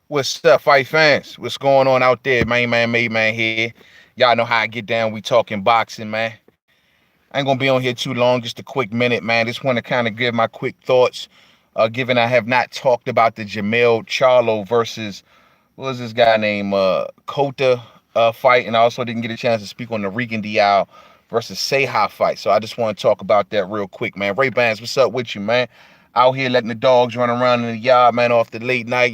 What's up, fight fans? What's going on out there? Main man, made man here. Y'all know how I get down. We talking boxing, man. I ain't gonna be on here too long, just a quick minute, man. Just want to kind of give my quick thoughts. Given I have not talked about the Jamel Charlo versus what was this guy named Cota fight, and I also didn't get a chance to speak on the Rigondeaux versus Ceja fight. So I just want to talk about that real quick, man. Ray Bans, what's up with you, man? Out here letting the dogs run around in the yard, man, off the late night,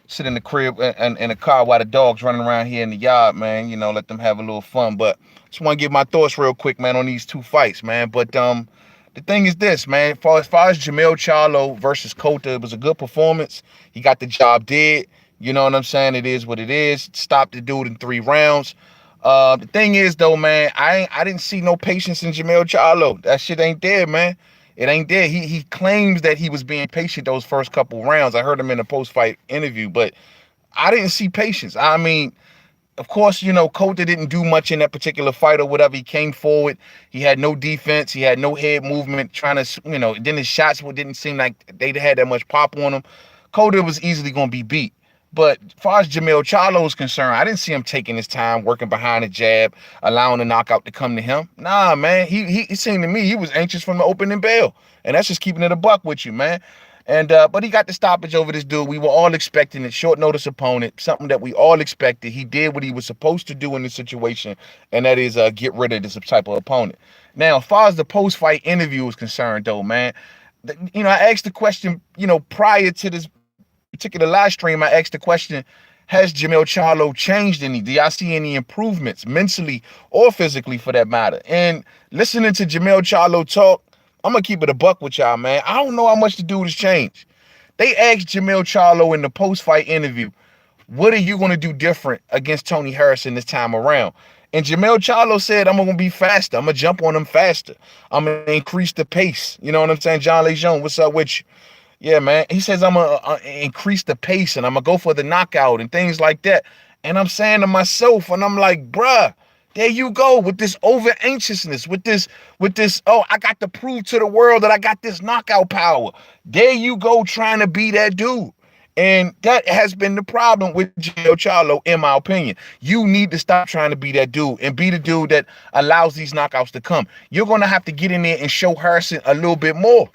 sit in the crib and in the car while the dogs running around here in the yard, man. Let them have a little fun. But just want to give my thoughts real quick, man, on these two fights, man. But the thing is this, man. As far as Jamel Charlo versus Cota, it was a good performance. He got the job did. You know what I'm saying? It is what it is. Stopped the dude in 3 rounds. The thing is though, man, I didn't see no patience in Jamel Charlo. That shit ain't there, man. It ain't there. He claims that he was being patient those first couple rounds. I heard him in a post-fight interview, but I didn't see patience. I mean, of course, Cota didn't do much in that particular fight or whatever. He came forward. He had no defense. He had no head movement trying to, then his shots didn't seem like they had that much pop on them. Cota was easily going to be beat. But as far as Jamel Charlo is concerned, I didn't see him taking his time, working behind the jab, allowing the knockout to come to him. Nah, man. He seemed to me he was anxious from the opening bell. And that's just keeping it a buck with you, man. And but he got the stoppage over this dude. We were all expecting it. Short notice opponent, something that we all expected. He did what he was supposed to do in this situation, and that is get rid of this type of opponent. Now, as far as the post-fight interview is concerned, though, man, I asked the question, prior to this particular live stream, I asked the question, has Jamel Charlo changed any? Do y'all see any improvements mentally or physically for that matter? And listening to Jamel Charlo talk, I'm going to keep it a buck with y'all, man. I don't know how much the dude has changed. They asked Jamel Charlo in the post-fight interview, what are you going to do different against Tony Harrison this time around? And Jamel Charlo said, I'm going to be faster. I'm going to jump on him faster. I'm going to increase the pace. You know what I'm saying? John Lejeune, what's up with you? Yeah, man. He says, I'm going to increase the pace and I'm going to go for the knockout and things like that. And I'm saying to myself, and I'm like, bruh, there you go with this over anxiousness, with this, oh, I got to prove to the world that I got this knockout power. There you go trying to be that dude. And that has been the problem with Jamel Charlo, in my opinion. You need to stop trying to be that dude and be the dude that allows these knockouts to come. You're going to have to get in there and show Harrison a little bit more.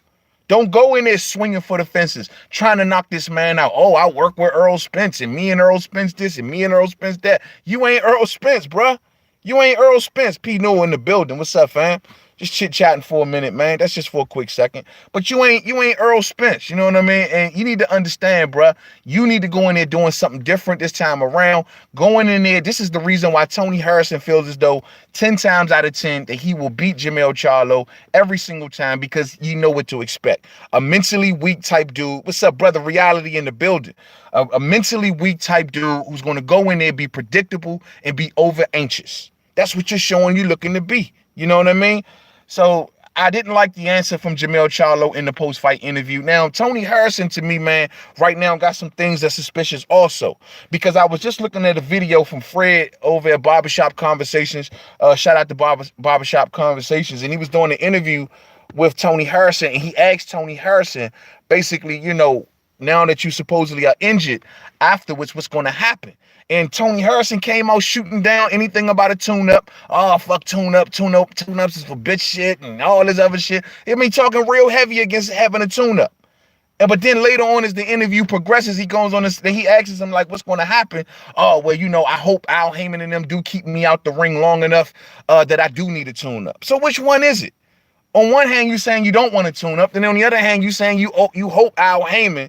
Don't go in there swinging for the fences, trying to knock this man out. Oh, I work with Earl Spence, and me and Earl Spence this, and me and Earl Spence that. You ain't Earl Spence, bruh. You ain't Earl Spence. P. Newell in the building. What's up, fam? Just chit-chatting for a minute, man. That's just for a quick second. But you ain't Earl Spence, you know what I mean? And you need to understand, bruh, you need to go in there doing something different this time around. Going in there, this is the reason why Tony Harrison feels as though 10 times out of 10 that he will beat Jamel Charlo every single time, because you know what to expect. A mentally weak type dude. What's up, brother? Reality in the building. A mentally weak type dude who's going to go in there, be predictable, and be over anxious. That's what you're showing you looking to be. You know what I mean? So I didn't like the answer from Jamel Charlo in the post-fight interview. Now, Tony Harrison, to me, man, right now got some things that's suspicious also. Because I was just looking at a video from Fred over at Barbershop Conversations. Shout out to Barbershop Conversations. And he was doing an interview with Tony Harrison. And he asked Tony Harrison, basically, now that you supposedly are injured, afterwards, what's going to happen? And Tony Harrison came out shooting down anything about a tune-up. Oh, fuck tune-up. Tune-ups is for bitch shit and all this other shit. I mean, talking real heavy against having a tune-up. But then later on, as the interview progresses, he goes on this, he asks him, like, what's going to happen? Oh, well, I hope Al Heyman and them do keep me out the ring long enough that I do need a tune-up. So which one is it? On one hand, you're saying you don't want to tune up. Then on the other hand, you're saying you hope Al Heyman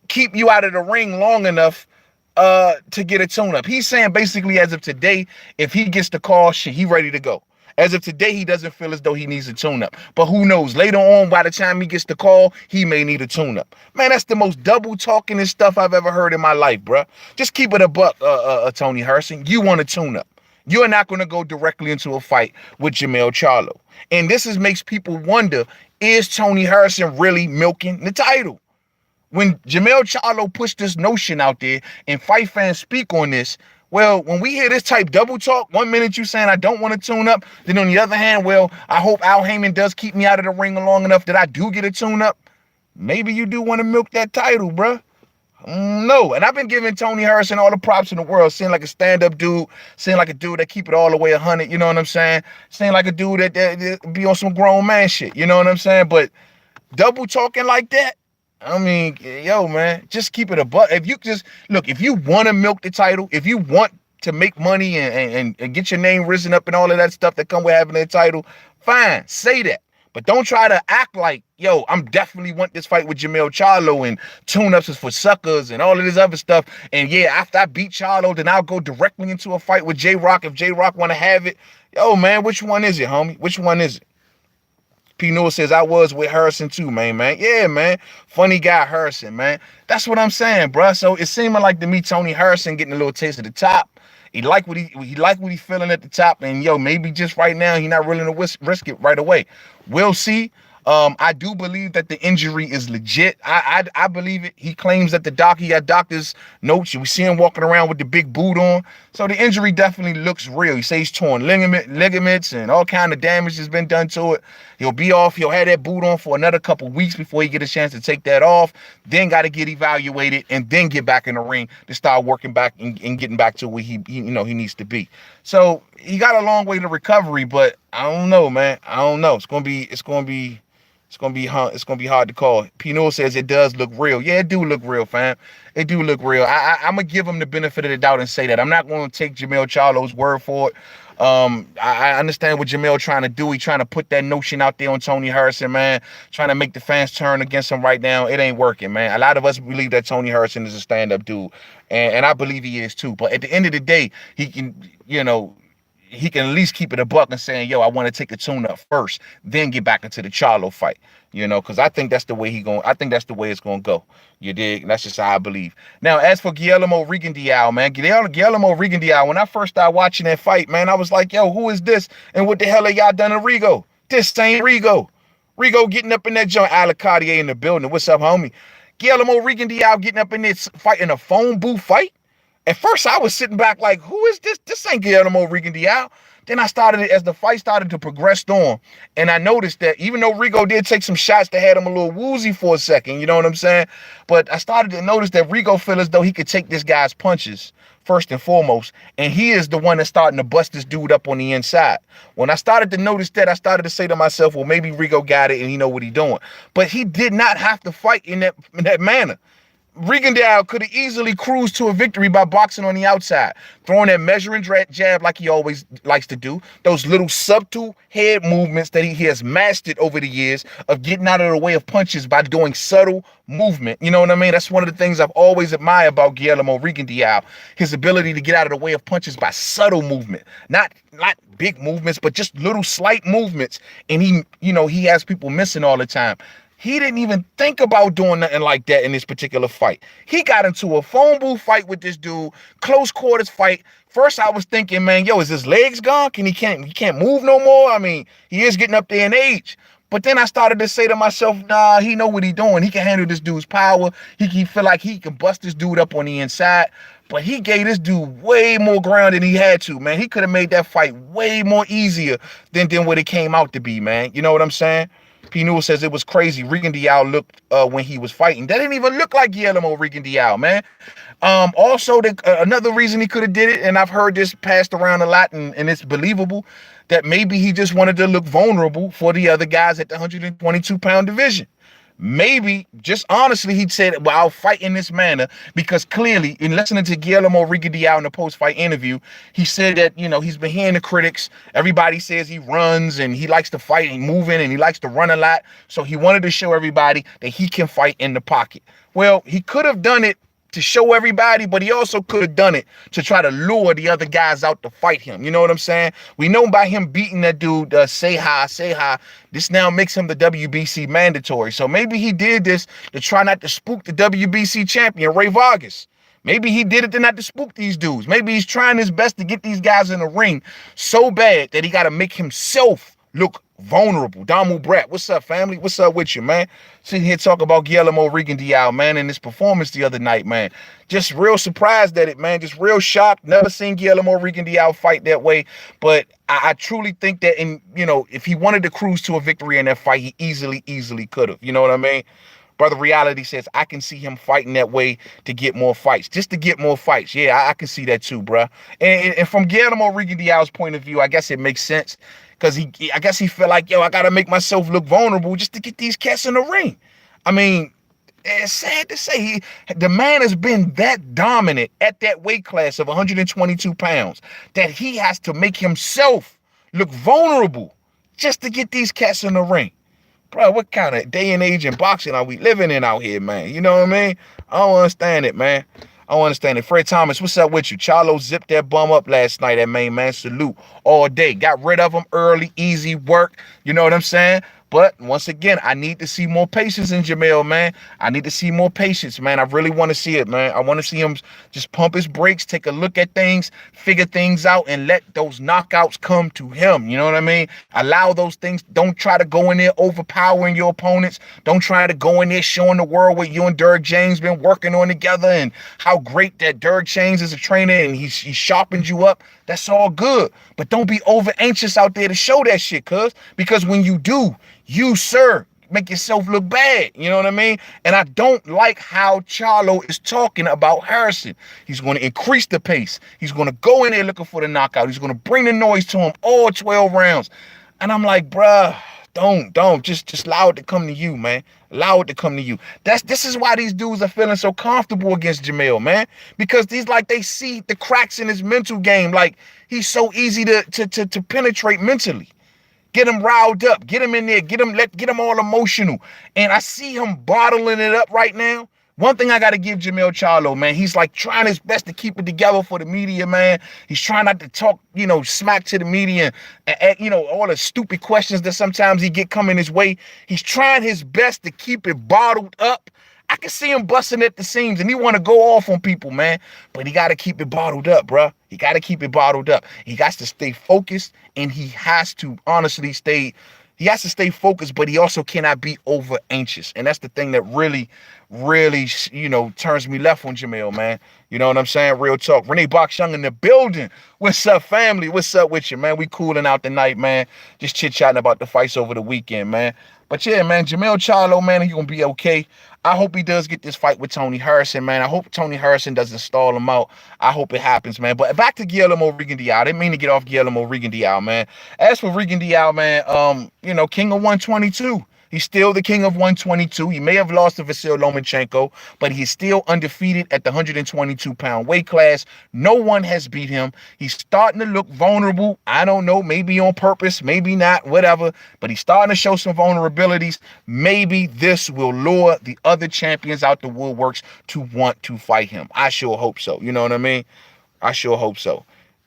keep you out of the ring long enough to get a tune-up. He's saying basically as of today, if he gets the call, shit, he ready to go. As of today, he doesn't feel as though he needs a tune-up. But who knows? Later on, by the time he gets the call, he may need a tune-up. Man, that's the most double talking and stuff I've ever heard in my life, bruh. Just keep it a buck, Tony Harrison. You want a tune-up. You're not going to go directly into a fight with Jamel Charlo. And this makes people wonder, is Tony Harrison really milking the title? When Jamel Charlo pushed this notion out there and fight fans speak on this, well, when we hear this type double talk, 1 minute you saying I don't want to tune up, then on the other hand, well, I hope Al Heyman does keep me out of the ring long enough that I do get a tune up. Maybe you do want to milk that title, bruh. No, and I've been giving Tony Harrison all the props in the world, seeing like a stand-up dude, seeing like a dude that keep it all the way 100, you know what I'm saying? Seeing like a dude that be on some grown man shit, you know what I'm saying? But double talking like that, I mean, yo, man, just keep it a buck. If you just look, if you want to milk the title, if you want to make money and get your name risen up and all of that stuff that come with having that title, fine, say that. But don't try to act like, yo, I'm definitely want this fight with Jermell Charlo and tune-ups is for suckers and all of this other stuff. And yeah, after I beat Charlo, then I'll go directly into a fight with J-Rock if J-Rock want to have it. Yo, man, which one is it, homie? Which one is it? P. Newell says, I was with Harrison too, man. Yeah, man. Funny guy, Harrison, man. That's what I'm saying, bruh. So it seeming like to me, Tony Harrison getting a little taste of the top. He like what he feeling at the top, and yo, maybe just right now he not willing to risk it right away. We'll see. I do believe that the injury is legit. I believe it. He claims that he got doctor's notes. We see him walking around with the big boot on. So the injury definitely looks real. He says he's torn ligaments and all kind of damage has been done to it. He'll be off. He'll have that boot on for another couple weeks before he get a chance to take that off. Then got to get evaluated and then get back in the ring to start working back and getting back to where he needs to be. So he got a long way to recovery, but I don't know, man. I don't know. It's gonna be hard to call. P. Newell says it does look real. Yeah, it do look real, fam. It do look real. I'm gonna give him the benefit of the doubt and say that. I'm not gonna take Jermell Charlo's word for it. I understand what Jermell trying to do. He trying to put that notion out there on Tony Harrison, man. Trying to make the fans turn against him right now. It ain't working, man. A lot of us believe that Tony Harrison is a stand-up dude, and I believe he is too. But at the end of the day, he can, he can at least keep it a buck and saying, yo, I want to take a tune-up first, then get back into the Charlo fight, because I think that's the way I think that's the way it's going to go. You dig? That's just how I believe. Now, as for Guillermo Rigondeaux, man, Guillermo Rigondeaux, when I first started watching that fight, man, I was like, yo, who is this? And what the hell are y'all done to Rigo? This ain't Rigo. Rigo getting up in that joint. Alec Cartier in the building. What's up, homie? Guillermo Rigondeaux getting up in this fight in a phone booth fight. At first, I was sitting back like, who is this? This ain't Guillermo Rigondeaux. Then I started, as the fight started to progress on, and I noticed that even though Rigo did take some shots that had him a little woozy for a second, you know what I'm saying? But I started to notice that Rigo felt as though he could take this guy's punches, first and foremost, and he is the one that's starting to bust this dude up on the inside. When I started to notice that, I started to say to myself, well, maybe Rigo got it and he know what he's doing. But he did not have to fight in that manner. Rigondeaux could have easily cruised to a victory by boxing on the outside, throwing that measuring jab like he always likes to do, those little subtle head movements that he has mastered over the years of getting out of the way of punches by doing subtle movement. You know what I mean? That's one of the things I've always admired about Guillermo Rigondeaux, his ability to get out of the way of punches by subtle movement, not big movements, but just little slight movements. And he has people missing all the time. He didn't even think about doing nothing like that in this particular fight. He got into a phone booth fight with this dude, close quarters fight. First, I was thinking, man, yo, is his legs gone? He can't move no more? I mean, he is getting up there in age. But then I started to say to myself, nah, he know what he doing. He can handle this dude's power. He feel like he can bust this dude up on the inside. But he gave this dude way more ground than he had to, man. He could have made that fight way more easier than what it came out to be, man. You know what I'm saying? P. Newell says it was crazy. Rigondeaux looked when he was fighting. That didn't even look like Guillermo Rigondeaux, man. Also, another reason he could have did it, and I've heard this passed around a lot, and it's believable, that maybe he just wanted to look vulnerable for the other guys at the 122-pound division. Maybe, just honestly, he said, well, I'll fight in this manner, because clearly, in listening to Guillermo Rigondeaux in the post-fight interview, he said that, he's been hearing the critics. Everybody says he runs and he likes to fight and moving and he likes to run a lot. So he wanted to show everybody that he can fight in the pocket. Well, he could have done it to show everybody, but he also could have done it to try to lure the other guys out to fight him. You know what I'm saying? We know by him beating that dude, Ceja, this now makes him the WBC mandatory. So maybe he did this to try not to spook the WBC champion, Ray Vargas. Maybe he did it to not to spook these dudes. Maybe he's trying his best to get these guys in the ring so bad that he got to make himself look vulnerable. Damu Brat, what's up, family? What's up with you, man? Sitting here talking about Guillermo Rigondeaux, man, and his performance the other night, man. Just real surprised at it, man. Just real shocked. Never seen Guillermo Rigondeaux fight that way. But I truly think that if he wanted to cruise to a victory in that fight, he easily could have. You know what I mean? Brother Reality says, I can see him fighting that way to get more fights. Just to get more fights. Yeah, I can see that too, bruh. And from Guillermo Rigondeaux's point of view, I guess it makes sense. Because I guess he feel like, yo, I got to make myself look vulnerable just to get these cats in the ring. I mean, it's sad to say, the man has been that dominant at that weight class of 122 pounds that he has to make himself look vulnerable just to get these cats in the ring. Bro, what kind of day and age in boxing are we living in out here, man? You know what I mean? I don't understand it, man. I don't understand it. Fred Thomas, what's up with you? Charlo zipped that bum up last night at main man. Salute all day. Got rid of him early, easy work. You know what I'm saying? But once again, I need to see more patience in Jamel, man. I need to see more patience, man. I really want to see it, man. I want to see him just pump his brakes, take a look at things, figure things out, and let those knockouts come to him. You know what I mean? Allow those things. Don't try to go in there overpowering your opponents. Don't try to go in there showing the world what you and Derek James been working on together and how great that Derek James is a trainer and he sharpened you up. That's all good. But don't be over anxious out there to show that shit, because when you do, you, sir, make yourself look bad. You know what I mean? And I don't like how Charlo is talking about Harrison. He's going to increase the pace. He's going to go in there looking for the knockout. He's going to bring the noise to him all 12 rounds. And I'm like, bruh, don't. Just allow it to come to you, man. Allow it to come to you. This is why these dudes are feeling so comfortable against Jamel, man. Because they see the cracks in his mental game. Like, he's so easy to penetrate mentally. Get him riled up. Get him in there. Get him all emotional. And I see him bottling it up right now. One thing I got to give Jamel Charlo, man, he's like trying his best to keep it together for the media, man. He's trying not to talk, smack to the media and all the stupid questions that sometimes he get coming his way. He's trying his best to keep it bottled up. I can see him busting at the seams and he want to go off on people, man. But he got to keep it bottled up, bruh. He got to keep it bottled up. He got to stay focused and he has to honestly stay focused, but he also cannot be over anxious. And that's the thing that really, turns me left on Jamel, man. You know what I'm saying? Real talk. Renee Box Young in the building. What's up, family? What's up with you, man? We cooling out tonight, man. Just chit-chatting about the fights over the weekend, man. But yeah, man, Jamel Charlo, man, he gonna be okay. I hope he does get this fight with Tony Harrison, man. I hope Tony Harrison doesn't stall him out. I hope it happens, man. But back to Guillermo Rigondeaux. I didn't mean to get off Guillermo Rigondeaux, man. As for Rigondeaux, man, king of 122. He's still the king of 122. He may have lost to Vasyl Lomachenko, but he's still undefeated at the 122-pound weight class. No one has beat him. He's starting to look vulnerable. I don't know, maybe on purpose, maybe not, whatever. But he's starting to show some vulnerabilities. Maybe this will lure the other champions out the woodworks to want to fight him. I sure hope so. You know what I mean? I sure hope so.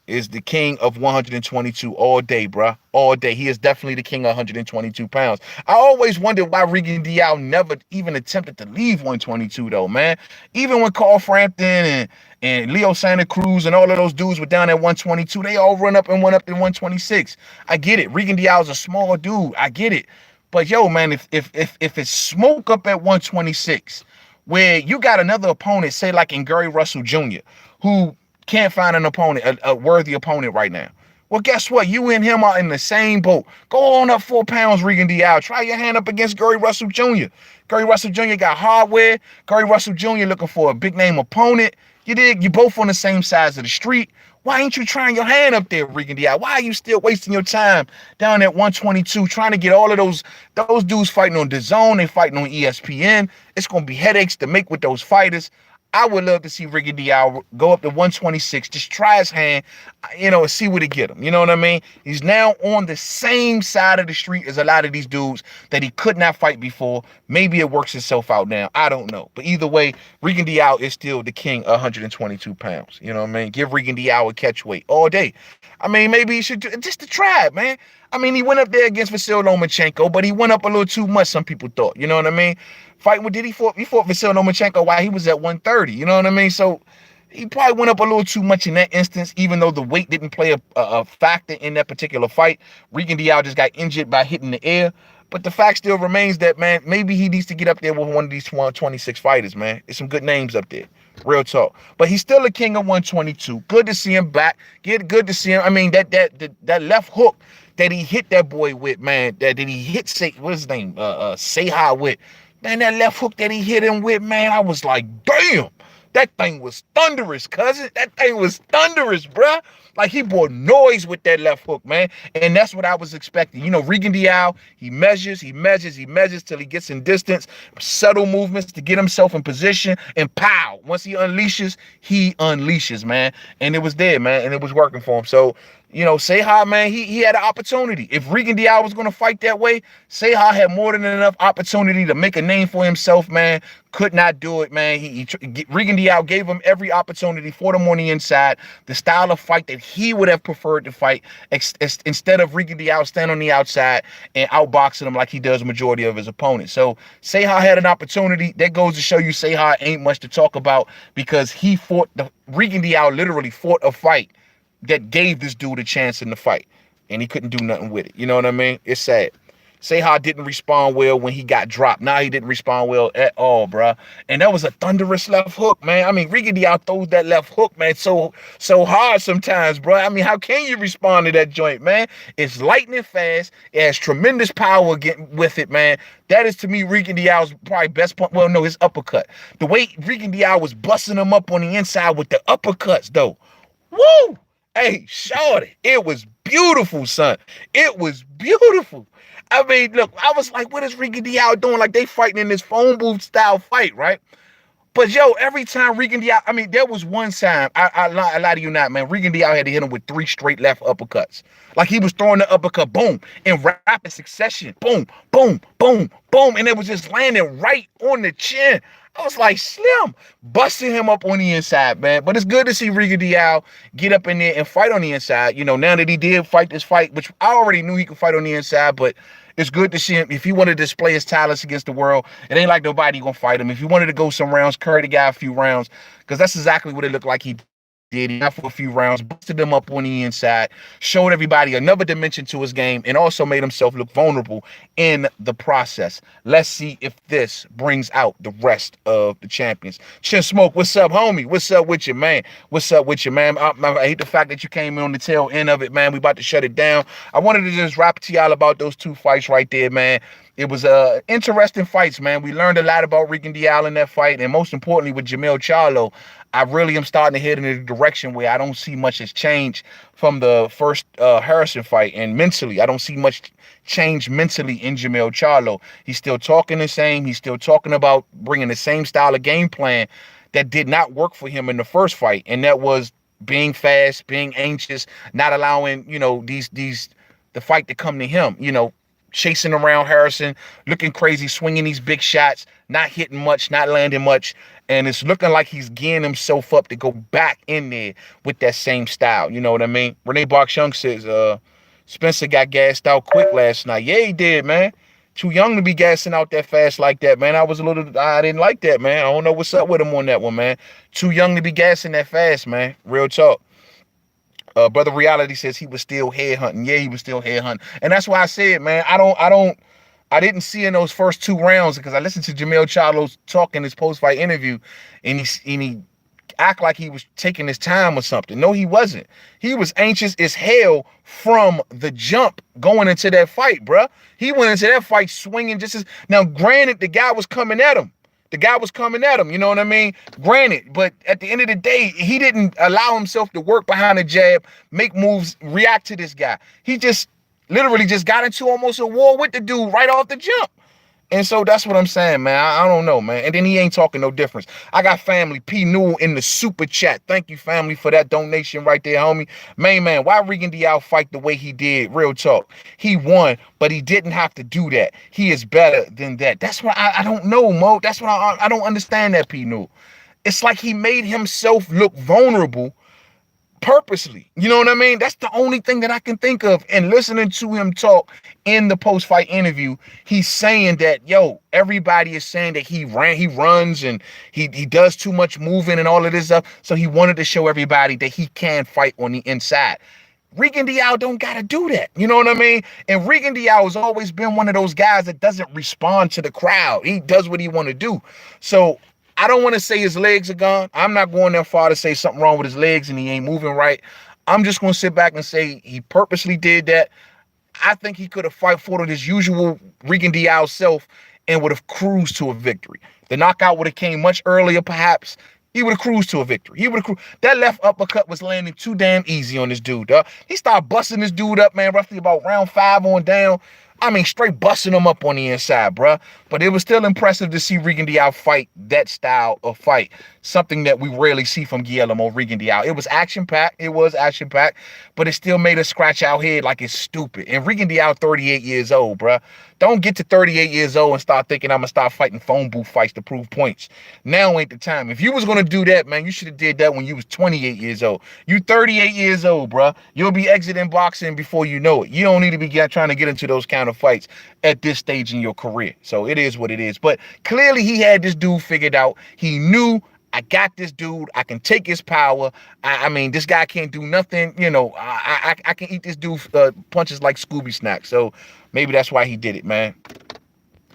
Is the king of 122 all day, bruh. All day. He is definitely the king of 122 pounds. I always wondered why Rigondeaux never even attempted to leave 122, though, man. Even when Carl Frampton and Leo Santa Cruz and all of those dudes were down at 122, they all run up and went up to 126. I get it. Rigondeaux is a small dude. I get it. But, yo, man, if it's smoke up at 126, where you got another opponent, say like in Gary Russell Jr., who can't find an opponent, a worthy opponent right now. Well, guess what? You and him are in the same boat. Go on up 4 pounds, Rigondeaux. Try your hand up against Gary Russell Jr. Gary Russell Jr. got hardware. Gary Russell Jr. looking for a big name opponent. You dig? You both on the same sides of the street. Why ain't you trying your hand up there, Rigondeaux? Why are you still wasting your time down at 122 trying to get all of those dudes fighting on DAZN? They fighting on ESPN. It's going to be headaches to make with those fighters. I would love to see Rigondeaux go up to 126, just try his hand, see what it get him. You know what I mean? He's now on the same side of the street as a lot of these dudes that he could not fight before. Maybe it works itself out now. I don't know. But either way, Rigondeaux is still the king of 122 pounds. You know what I mean? Give Rigondeaux a catch weight all day. I mean, maybe he should just to try it, man. I mean, he went up there against Vasyl Lomachenko, but he went up a little too much, some people thought. You know what I mean? He fought Vasyl Lomachenko while he was at 130. You know what I mean? So he probably went up a little too much in that instance, even though the weight didn't play a factor in that particular fight. Rigondeaux just got injured by hitting the air. But the fact still remains that, man, maybe he needs to get up there with one of these 126 fighters, man. There's some good names up there. Real talk. But he's still a king of 122. Good to see him back. Good to see him. I mean, that left hook that he hit that boy with, man, that he hit, what's his name, Ceja with, Man, that left hook that he hit him with, man, I was like, damn. That thing was thunderous, cousin. That thing was thunderous, bruh. Like, he brought noise with that left hook, man. And that's what I was expecting. You know, Rigondeaux, he measures till he gets in distance, subtle movements to get himself in position, and pow. Once he unleashes, man. And it was there, man. And it was working for him. So, you know, Ceja, man, he had an opportunity. If Rigondeaux was going to fight that way, Ceja had more than enough opportunity to make a name for himself, man. Could not do it, man. Rigondeaux gave him every opportunity, fought him on the inside, the style of fight that he would have preferred to fight, instead of Rigondeaux stand on the outside and outboxing him like he does majority of his opponents. So Ceja had an opportunity. That goes to show you Ceja ain't much to talk about, because Rigondeaux literally fought a fight that gave this dude a chance in the fight, and he couldn't do nothing with it. You know what I mean? It's sad. Ceja didn't respond well when he got dropped. Now he didn't respond well at all, bruh. And that was a thunderous left hook, man. I mean, Rigondeaux throws that left hook, man, so hard sometimes, bro. I mean, how can you respond to that joint, man? It's lightning fast. It has tremendous power with it, man. That is, to me, Rigondeaux's probably best point. Well, no, his uppercut. The way Rigondeaux was busting him up on the inside with the uppercuts, though. Woo! Hey, shorty, it was beautiful, son. It was beautiful. I mean, look, I was like, what is Rigondeaux doing? Like, they fighting in this phone booth style fight, right? But, yo, every time Rigondeaux, I mean, there was one time, I lie to you not, man, Rigondeaux had to hit him with 3 straight left uppercuts. Like, he was throwing the uppercut, boom, in rapid succession, boom, boom, boom, boom, and it was just landing right on the chin. I was like, Slim, busting him up on the inside, man. But it's good to see Rigondeaux get up in there and fight on the inside. You know, now that he did fight this fight, which I already knew he could fight on the inside, but it's good to see him. If he wanted to display his talents against the world, it ain't like nobody gonna fight him. If he wanted to go some rounds, carry the guy a few rounds, because that's exactly what it looked like he did. He got for a few rounds, busted him up on the inside, showed everybody another dimension to his game, and also made himself look vulnerable in the process. Let's see if this brings out the rest of the champions. Chin Smoke, what's up, homie? What's up with you, man? What's up with you, man? I hate the fact that you came in on the tail end of it, man. We about to shut it down. I wanted to just rap to y'all about those 2 fights right there, man. It was interesting fights, man. We learned a lot about Rigondeaux in that fight, and most importantly with Charlo, I really am starting to head in a direction where I don't see much has changed from the first Harrison fight, and mentally, I don't see much change mentally in Charlo. He's still talking the same. He's still talking about bringing the same style of game plan that did not work for him in the first fight, and that was being fast, being anxious, not allowing, you know, the fight to come to him, you know, chasing around Harrison, looking crazy, swinging these big shots, not hitting much, not landing much. And it's looking like he's gearing himself up to go back in there with that same style. You know what I mean? Renee Box Young says, Spencer got gassed out quick last night. Yeah, he did, man. Too young to be gassing out that fast like that, man. I didn't like that, man. I don't know what's up with him on that one, man. Too young to be gassing that fast, man. Real talk. Brother Reality says he was still headhunting. Yeah, he was still headhunting. And that's why I said, man, I didn't see in those first 2 rounds, because I listened to Charlo talk in his post-fight interview, and he act like he was taking his time or something. No, he wasn't. He was anxious as hell from the jump going into that fight, bruh. He went into that fight swinging just as... Now, granted, the guy was coming at him. You know what I mean? Granted, but at the end of the day, he didn't allow himself to work behind the jab, make moves, react to this guy. He just literally just got into almost a war with the dude right off the jump. And so that's what I'm saying, man. I don't know, man. And then he ain't talking no difference. I got family P. Newell in the super chat. Thank you, family, for that donation right there, homie. Man, why Rigondeaux fight the way he did? Real talk. He won, but he didn't have to do that. He is better than that. That's what I don't know, Mo. That's what I don't understand that, P. Newell. It's like he made himself look vulnerable purposely. You know what I mean? That's the only thing that I can think of. And listening to him talk in the post-fight interview, he's saying that, yo, everybody is saying that he runs and he does too much moving and all of this stuff. So he wanted to show everybody that he can fight on the inside. Rigondeaux don't gotta do that. You know what I mean? And Rigondeaux has always been one of those guys that doesn't respond to the crowd. He does what he want to do. So I don't want to say his legs are gone. I'm not going that far to say something wrong with his legs and he ain't moving right. I'm just going to sit back and say he purposely did that. I think he could have fought his usual Rigondeaux self and would have cruised to a victory. The knockout would have came much earlier, perhaps. He would have cruised to a victory. He would have that left uppercut was landing too damn easy on this dude, dog. He started busting this dude up, man, roughly about round 5 on down. I mean, straight busting him up on the inside, bruh. But it was still impressive to see Rigondeaux fight that style of fight. Something that we rarely see from Guillermo Rigondeaux. It was action-packed. It was action-packed. But it still made us scratch our head like it's stupid. And Rigondeaux 38 years old, bruh. Don't get to 38 years old and start thinking I'm going to start fighting phone booth fights to prove points. Now ain't the time. If you was going to do that, man, you should have did that when you was 28 years old. You 38 years old, bruh. You'll be exiting boxing before you know it. You don't need to be trying to get into those kind of fights at this stage in your career. So it is what it is. But clearly he had this dude figured out. He knew, I got this dude. I can take his power. I mean, this guy can't do nothing. You know, I can eat this dude punches like Scooby Snack. So maybe that's why he did it, man.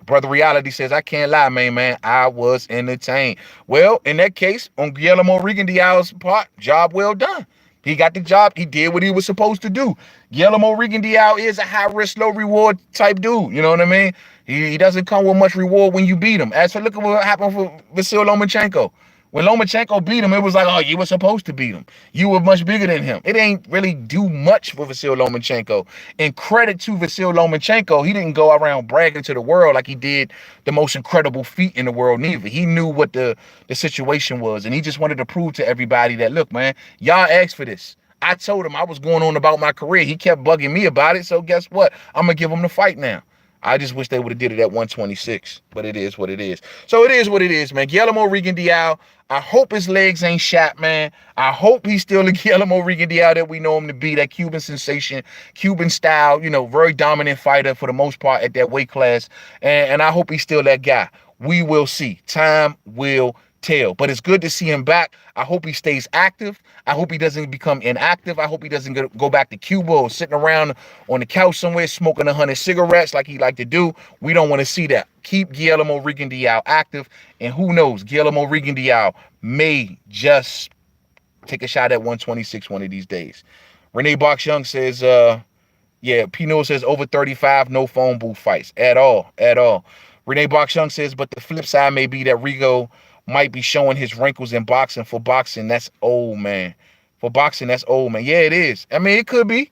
Brother Reality says, I can't lie, man. I was entertained. Well, in that case, on Guillermo Rigondeaux's part, job well done. He got the job. He did what he was supposed to do. Guillermo Rigondeaux is a high-risk, low-reward type dude. You know what I mean? He doesn't come with much reward when you beat him. As for look at what happened for Vasyl Lomachenko. When Lomachenko beat him, it was like, oh, you were supposed to beat him. You were much bigger than him. It ain't really do much for Vasyl Lomachenko. And credit to Vasyl Lomachenko, he didn't go around bragging to the world like he did the most incredible feat in the world neither. He knew what the situation was, and he just wanted to prove to everybody that, look, man, y'all asked for this. I told him I was going on about my career. He kept bugging me about it, so guess what? I'm going to give him the fight now. I just wish they would have did it at 126, but it is what it is. So it is what it is, man. Guillermo Rigondeaux, I hope his legs ain't shot, man. I hope he's still the Guillermo Rigondeaux that we know him to be, that Cuban sensation, Cuban style, you know, very dominant fighter for the most part at that weight class. And I hope he's still that guy. We will see. Time will tell. But it's good to see him back. I hope he stays active. I hope he doesn't become inactive. I hope he doesn't go back to Cuba or sitting around on the couch somewhere smoking 100 cigarettes like he like to do. We don't want to see that. Keep Guillermo Rigondeaux active. And who knows, Guillermo Rigondeaux may just take a shot at 126 one of these days. Renee Box Young says, yeah, Pino says over 35, no phone booth fights at all. Renee Box Young says, but the flip side may be that Rigo might be showing his wrinkles in boxing. For boxing, that's old, man. For boxing, that's old, man. Yeah, it is. I mean, it could be.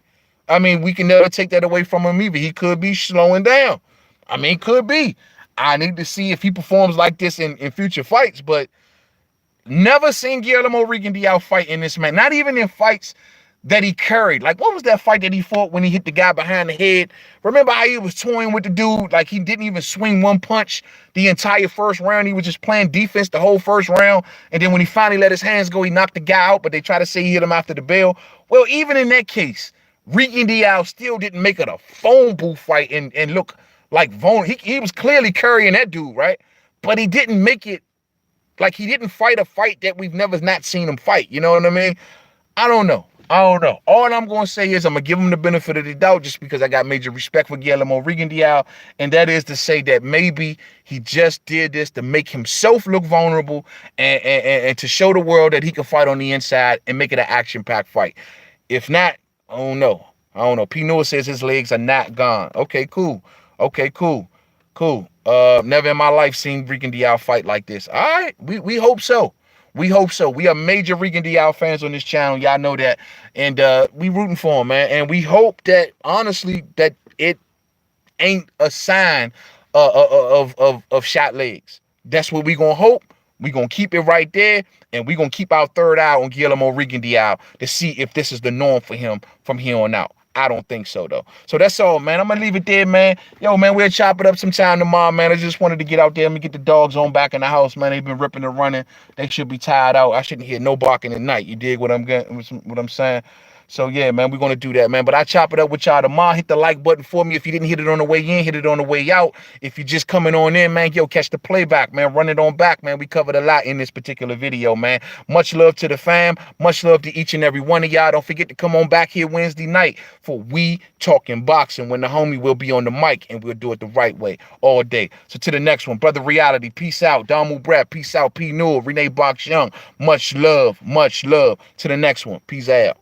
I mean, we can never take that away from him either. He could be slowing down. I mean, could be. I need to see if he performs like this in future fights, but never seen Guillermo Rigondeaux fight in this, man. Not even in fights that he carried. Like, what was that fight that he fought when he hit the guy behind the head? Remember how he was toying with the dude? Like, he didn't even swing one punch the entire first round. He was just playing defense the whole first round. And then when he finally let his hands go, he knocked the guy out, but they try to say he hit him after the bell. Well, even in that case, Rigondeaux still didn't make it a phone booth fight and look like vulnerable. He was clearly carrying that dude, right? But he didn't make it, like, he didn't fight a fight that we've never not seen him fight. You know what I mean? I don't know. All I'm going to say is I'm going to give him the benefit of the doubt just because I got major respect for Guillermo Rigondeaux, and that is to say that maybe he just did this to make himself look vulnerable and to show the world that he can fight on the inside and make it an action-packed fight. If not, I don't know. P. Noah says his legs are not gone. Okay, cool. Never in my life seen Rigondeaux fight like this. All right, we hope so. We hope so. We are major Rigondeaux fans on this channel. Y'all know that. And we rooting for him, man. And we hope that, honestly, that it ain't a sign of shot legs. That's what we going to hope. We going to keep it right there. And we going to keep our third eye on Guillermo Rigondeaux to see if this is the norm for him from here on out. I don't think so, though. So that's all, man. I'm going to leave it there, man. Yo, man, we'll chop it up sometime tomorrow, man. I just wanted to get out there and get the dogs on back in the house, man. They've been ripping and running. They should be tired out. I shouldn't hear no barking at night. You dig what I'm saying? So, yeah, man, we're going to do that, man. But I chop it up with y'all tomorrow. Hit the like button for me. If you didn't hit it on the way in, hit it on the way out. If you're just coming on in, man, yo, catch the playback, man. Run it on back, man. We covered a lot in this particular video, man. Much love to the fam. Much love to each and every one of y'all. Don't forget to come on back here Wednesday night for We Talking Boxing, when the homie will be on the mic and we'll do it the right way all day. So to the next one, Brother Reality, peace out. Damu Brad, peace out. P. Newell, Renee Box Young, much love. To the next one, peace out.